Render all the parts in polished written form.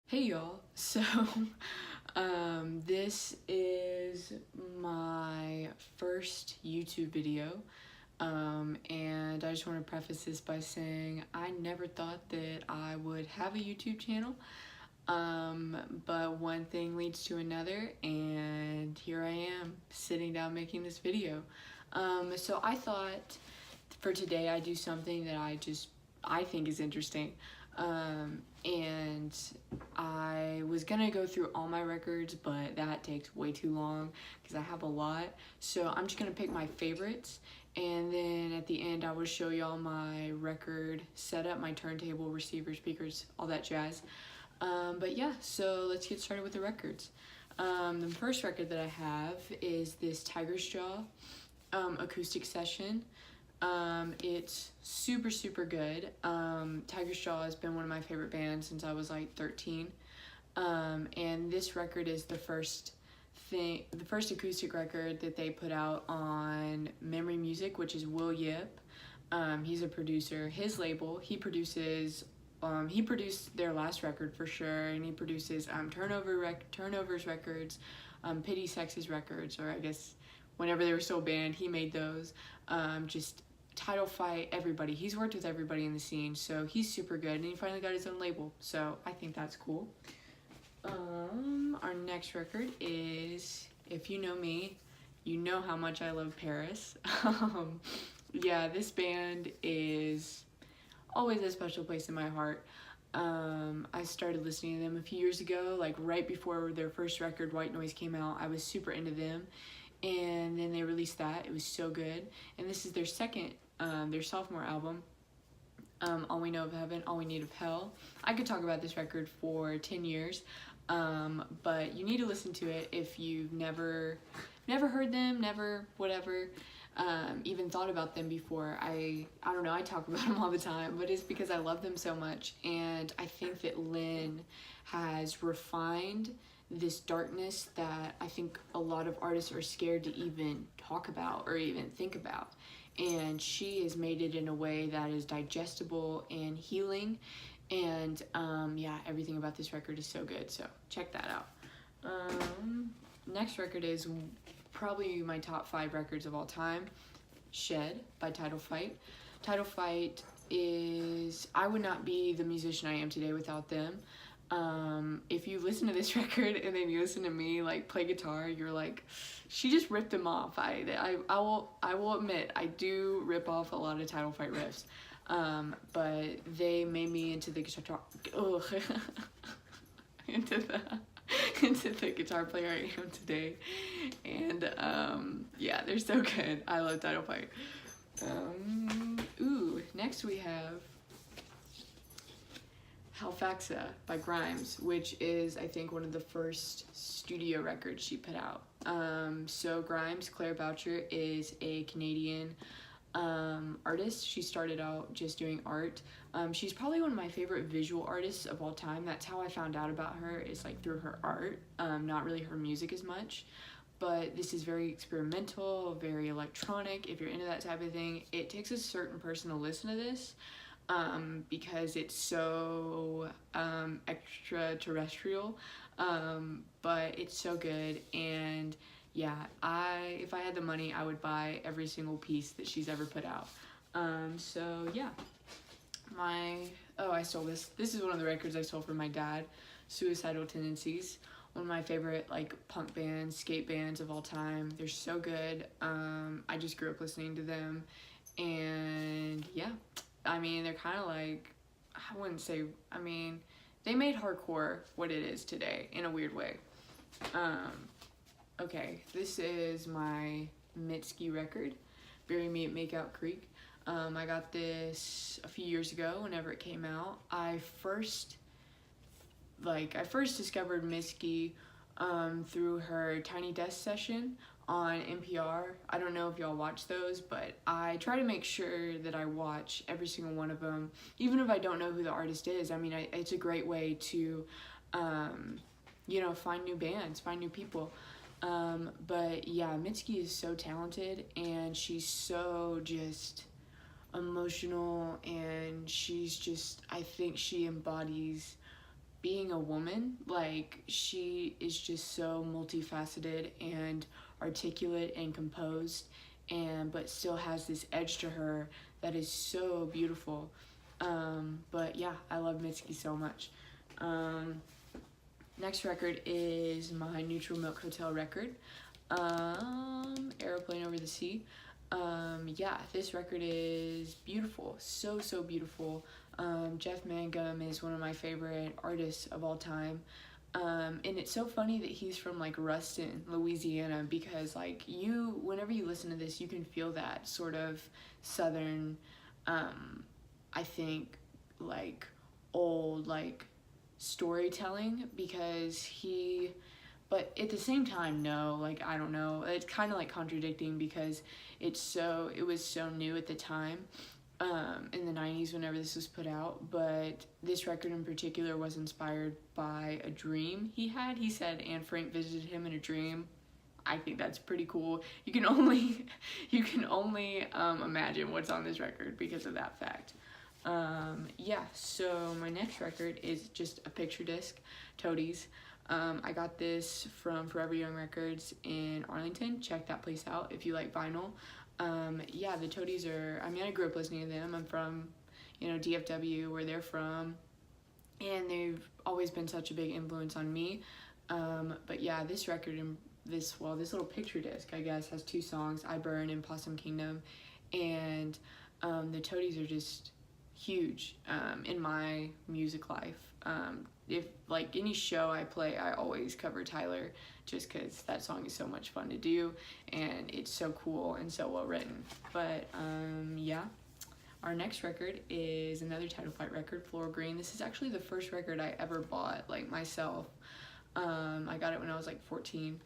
Hey y'all, this is my first YouTube video, and I just want to preface this by saying I never thought that I would have a YouTube channel, but one thing leads to another, and here I am sitting down making this video. So I thought for today I'd do something that I think is interesting. And I was gonna go through all my records, but that takes way too long because I have a lot. So I'm just gonna pick my favorites, and then at the end I will show y'all my record setup, my turntable, receiver, speakers, all that jazz. But yeah, so let's get started with the records. The first record that I have is this Tiger's Jaw acoustic session. It's super good. Tiger's Jaw has been one of my favorite bands since I was like 13. And this record is the first acoustic record that they put out on Memory Music, which is Will Yip. He's a producer. His label, he produced their last record for sure, and he produces Turnovers records, Pity Sex's records, or I guess whenever they were still a band, he made those. Just Title Fight, everybody. He's worked with everybody in the scene, so he's super good, and he finally got his own label, so I think that's cool. Our next record is, if you know me, you know how much I love Paris. Yeah, this band is always a special place in my heart. I started listening to them a few years ago, like right before their first record, White Noise, came out. I was super into them, and then they released that. It was so good, and this is their their sophomore album, All We Know of Heaven, All We Need of Hell. I could talk about this record for 10 years, but you need to listen to it if you've never heard them, even thought about them before. I don't know, I talk about them all the time, but it's because I love them so much, and I think that Lynn has refined this darkness that I think a lot of artists are scared to even talk about or even think about. And she has made it in a way that is digestible and healing. And yeah, everything about this record is so good, so check that out. Next record is probably my top 5 records of all time, Shed by Title Fight. Title Fight is, I would not be the musician I am today without them. If you listen to this record and then you listen to me like play guitar, you're like, she just ripped them off. I will admit I do rip off a lot of Title Fight riffs, but they made me into the guitar into the guitar player I am today, and yeah, they're so good. I love Title Fight. Next we have Halfaxa by Grimes, which is, I think, one of the first studio records she put out. So Grimes, Claire Boucher, is a Canadian artist. She started out just doing art. She's probably one of my favorite visual artists of all time. That's how I found out about her, is like through her art, not really her music as much. But this is very experimental, very electronic. If you're into that type of thing, it takes a certain person to listen to this. Because it's so extraterrestrial, but it's so good. And yeah, if I had the money, I would buy every single piece that she's ever put out. So yeah, I stole this. This is one of the records I stole from my dad, Suicidal Tendencies, one of my favorite like punk bands, skate bands of all time. They're so good. I just grew up listening to them, and yeah, I mean, they're kind of like, I wouldn't say, I mean, they made hardcore what it is today in a weird way. Okay, this is my Mitski record, Bury Me at Makeout Creek. I got this a few years ago whenever it came out. I first discovered Mitski through her Tiny Desk session on NPR. I don't know if y'all watch those, but I try to make sure that I watch every single one of them, even if I don't know who the artist is. I mean, it's a great way to, you know, find new bands, find new people. But yeah, Mitski is so talented, and she's so just emotional, and she's just, I think she embodies being a woman. Like, she is just so multifaceted and articulate and composed, and but still has this edge to her that is so beautiful. But yeah, I love Mitski so much. Next record is my Neutral Milk Hotel record, Aeroplane Over the Sea. Yeah, this record is beautiful, so beautiful. Jeff Mangum is one of my favorite artists of all time. And it's so funny that he's from like Ruston, Louisiana, because like whenever you listen to this, you can feel that sort of southern, I think, like old like storytelling, because but at the same time, no, like, I don't know, it's kind of like contradicting, because it was so new at the time, in the 90s whenever this was put out. But this record in particular was inspired by a dream he had. He said Anne Frank visited him in a dream. I think that's pretty cool. You can only imagine what's on this record because of that fact. Yeah, so my next record is just a picture disc, Toadies. I got this from Forever Young Records in Arlington. Check that place out if you like vinyl. Yeah, the Toadies I grew up listening to them. I'm from, DFW, where they're from, and they've always been such a big influence on me. But yeah, this record and this little picture disc, I guess, has 2 songs, I Burn and Possum Kingdom, and the Toadies are just huge in my music life. If like any show I play, I always cover Tyler, just because that song is so much fun to do and it's so cool and so well written. But yeah, our next record is another Title Fight record, Floral Green. This is actually the first record I ever bought like myself. I got it when I was like 14,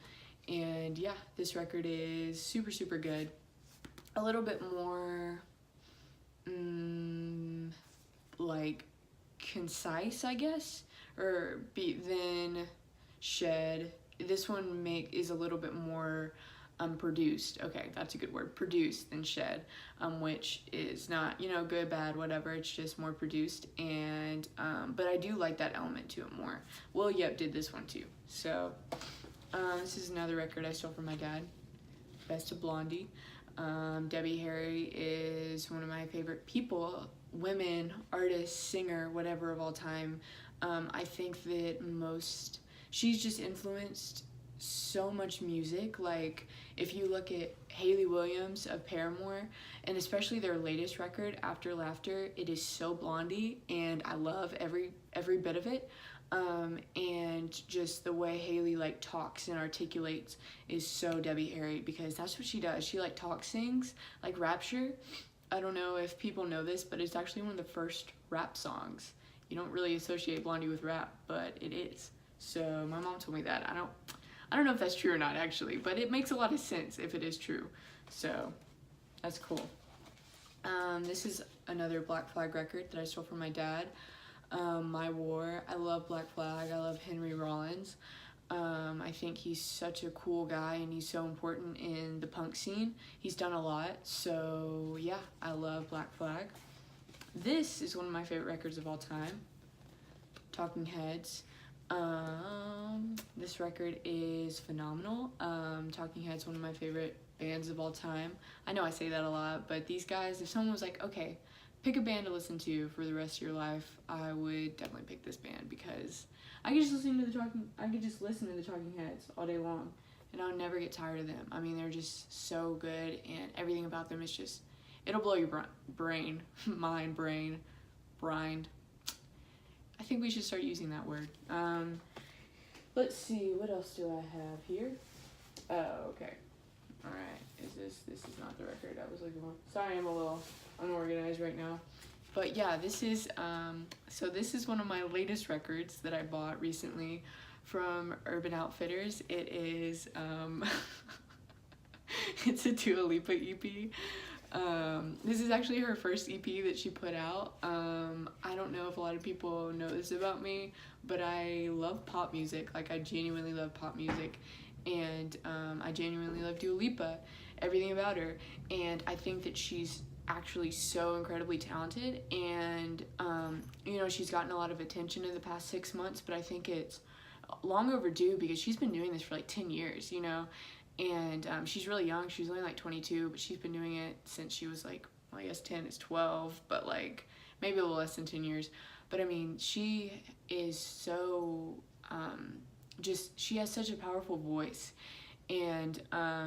and yeah, this record is super good. A little bit more like concise, I guess, than Shed. This one is a little bit more produced. Okay, that's a good word. Produced than Shed, which is not, good, bad, whatever. It's just more produced, and but I do like that element to it more. Will Yep did this one too. So this is another record I stole from my dad. Best of Blondie. Debbie Harry is one of my favorite people, women, artist, singer, whatever, of all time. I think that she's just influenced so much music. Like, if you look at Hayley Williams of Paramore, and especially their latest record, After Laughter, it is so Blondie, and I love every bit of it. And just the way Hayley like talks and articulates is so Debbie Harry, because that's what she does. She like sings, like Rapture. I don't know if people know this, but it's actually one of the first rap songs. You don't really associate Blondie with rap, but it is. So my mom told me that. I don't know if that's true or not, actually, but it makes a lot of sense if it is true. So that's cool. This is another Black Flag record that I stole from my dad. My War. I love Black Flag. I love Henry Rollins. I think he's such a cool guy, and he's so important in the punk scene. He's done a lot, so yeah, I love Black Flag. This is one of my favorite records of all time, Talking Heads. This record is phenomenal. Talking Heads, one of my favorite bands of all time. I know I say that a lot, but these guys, if someone was like, okay, pick a band to listen to for the rest of your life, I would definitely pick this band, because I could just listen to the Talking Heads all day long, and I'll never get tired of them. I mean, they're just so good, and everything about them is just, it'll blow your brain, mind, brined. I think we should start using that word. Let's see, what else do I have here? Oh, okay. All right, this is not the record I was looking for. Sorry, I'm a little unorganized right now. But yeah, this is one of my latest records that I bought recently from Urban Outfitters. It is, it's a Dua Lipa EP. This is actually her first EP that she put out. I don't know if a lot of people know this about me, but I love pop music. Like, I genuinely love pop music, and I genuinely love Dua Lipa, everything about her, and I think that she's actually so incredibly talented, and you know, she's gotten a lot of attention in the past 6 months, but I think it's long overdue because she's been doing this for like 10 years, you know, and she's really young. She's only like 22, but she's been doing it since she was like, well, I guess 10 is 12, but like maybe a little less than 10 years. But I mean, she is so she has such a powerful voice, and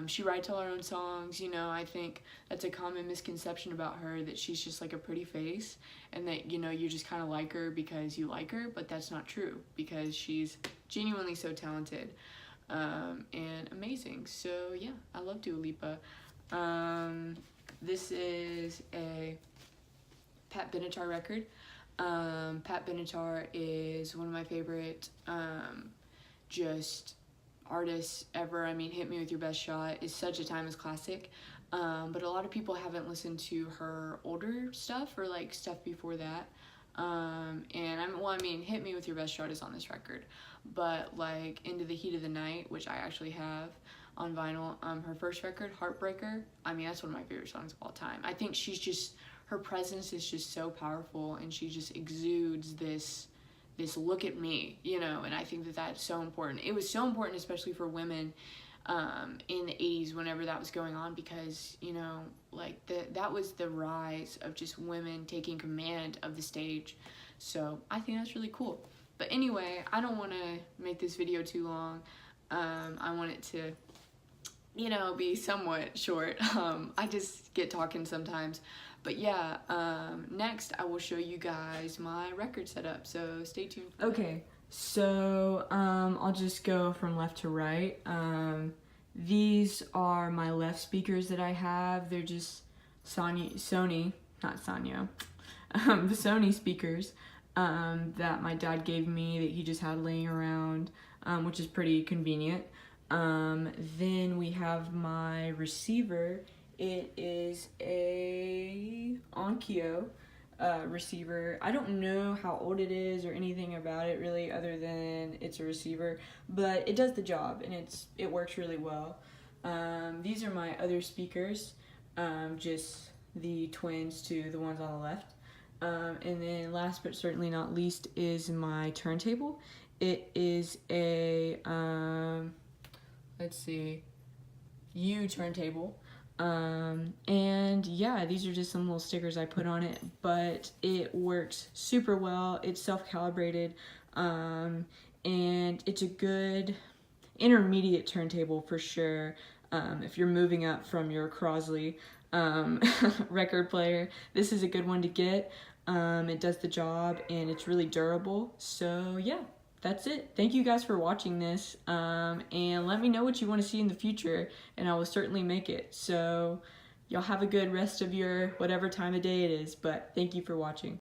she writes all her own songs. You know, I think that's a common misconception about her, that she's just like a pretty face and that, you know, you just kind of like her because you like her, but that's not true, because she's genuinely so talented and amazing. So yeah, I love Dua Lipa. This is a Pat Benatar record. Pat Benatar is one of my favorite just artists ever. I mean, Hit Me With Your Best Shot is such a timeless classic, but a lot of people haven't listened to her older stuff or like stuff before that. And I mean, Hit Me With Your Best Shot is on this record, but like Into the Heat of the Night, which I actually have on vinyl, her first record, Heartbreaker, I mean, that's one of my favorite songs of all time. I think she's just, her presence is just so powerful, and she just exudes this look at me, you know, and I think that that's so important. It was so important, especially for women in the 80s whenever that was going on, because, you know, like that was the rise of just women taking command of the stage. So I think that's really cool. But anyway, I don't want to make this video too long. I want it to, you know, be somewhat short. I just get talking sometimes. But yeah, next I will show you guys my record setup, so stay tuned. Okay, so I'll just go from left to right. These are my left speakers that I have. They're just Sony, not Sanyo, the Sony speakers that my dad gave me that he just had laying around, which is pretty convenient. Then we have my receiver. It is a Onkyo receiver. I don't know how old it is or anything about it really, other than it's a receiver, but it does the job and it works really well. These are my other speakers, just the twins to the ones on the left. And then last but certainly not least is my turntable. It is a let's see, U turntable. And yeah, these are just some little stickers I put on it, but it works super well. It's self-calibrated, and it's a good intermediate turntable for sure. If you're moving up from your Crosley record player, this is a good one to get. It does the job and it's really durable. So yeah, that's it. Thank you guys for watching this, and let me know what you want to see in the future, and I will certainly make it. So y'all have a good rest of your whatever time of day it is, but thank you for watching.